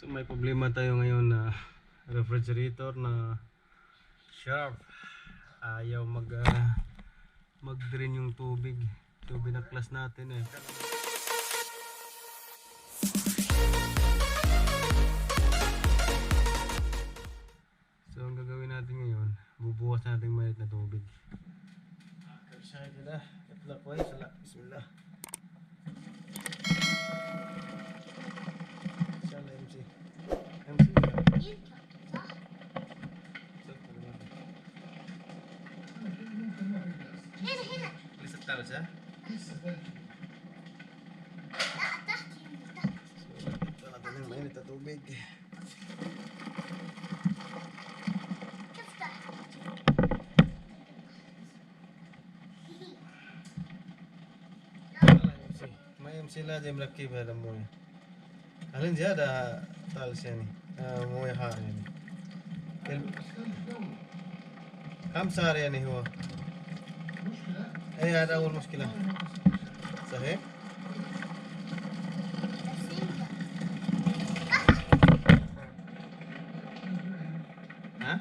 So may problema tayo ngayon na refrigerator na sharp. Ayaw mag-drain yung tubig. So binaklas natin eh. So ang gagawin natin ngayon, bubukas natin mainit na tubig. Karsaya kita. Itlak ko ay sala. Bismillah. Sala MC. MC. لسه بتعرف صح؟ طلعنا mainit na tubig. ما يمشي لازم نركبها المويه. هل زيادة طالس يعني مويه حار يعني كم صار يعني هو؟ اي هذا اول مشكلة صحيح؟ ها؟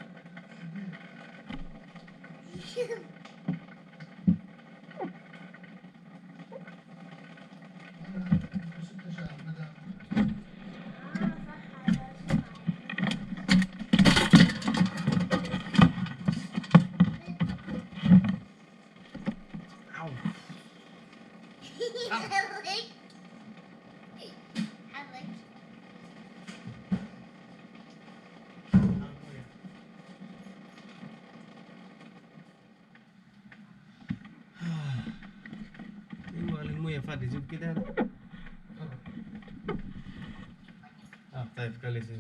يا فادي جيب كده طيب كويس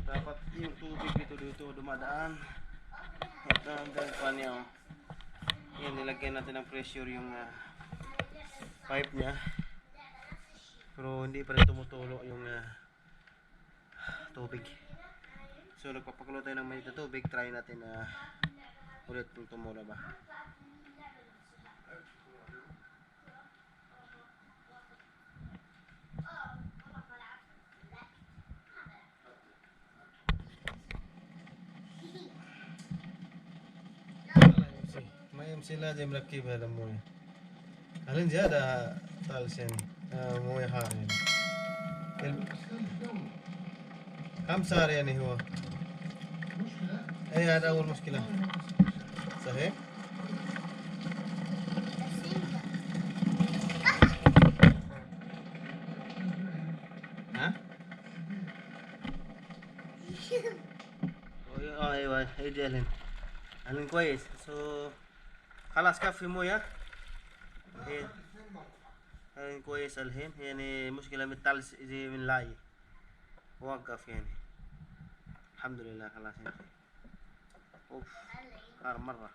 dapat yung tubig dito dumadaan hanggang kanya yan, nilagyan natin ng pressure yung pipe nya pero hindi pa rin tumutulo yung tubig. So nagpapakulo tayo ng mainit na tubig, try natin ulit kung tumula ba. ما يمشي لازم نركبها المويه. هل زيادة طالس يعني مويه حار يعني كم صار يعني هو؟ اي هذا اول مشكلة صحيح؟ ها؟ ايوه هيجي الهن كويس. سو خلاص كفي مويه الهن كويس الهن يعني مشكلة من التلس زي من لاي وقف يعني الحمد لله خلاص يعني. اوف حار مرة.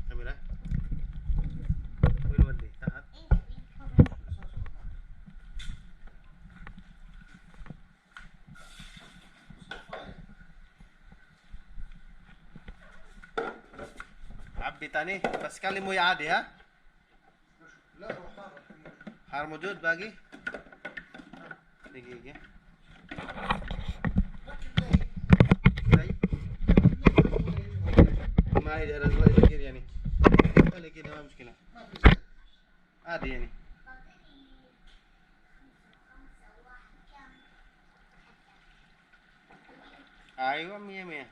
كاميرا وين ودي تحت عبي تاني بس كلي مويه عادي ها. لا هو حار موجود باقي دقيقة ما هي دايرة زي كده يعني خلي كده ما مشكلة عادي يعني. ايوه مية مية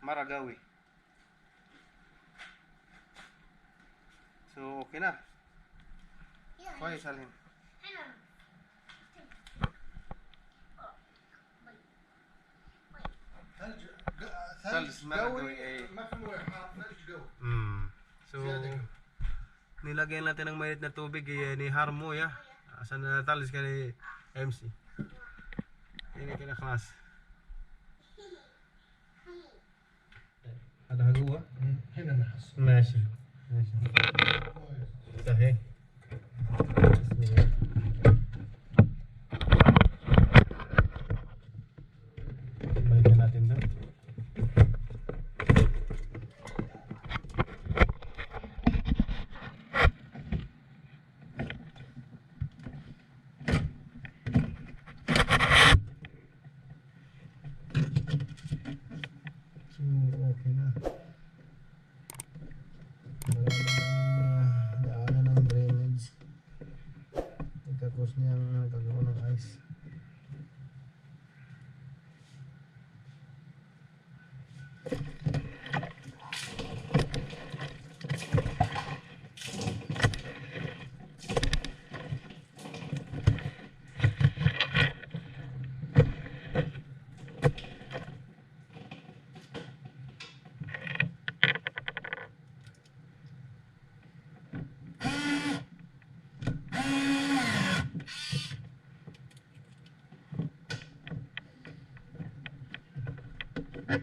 مرة قوي. سو اوكي نا كويس الحين. ثلج قوي ما في مويه حار ثلج قوي. So nilagyan natin ng mainit na tubig ni harmo ya عشان نطلج كده MC هنا كده خلاص. هذا جوا هنا نحس ماشي ماشي صحيح. balikan natin doon. So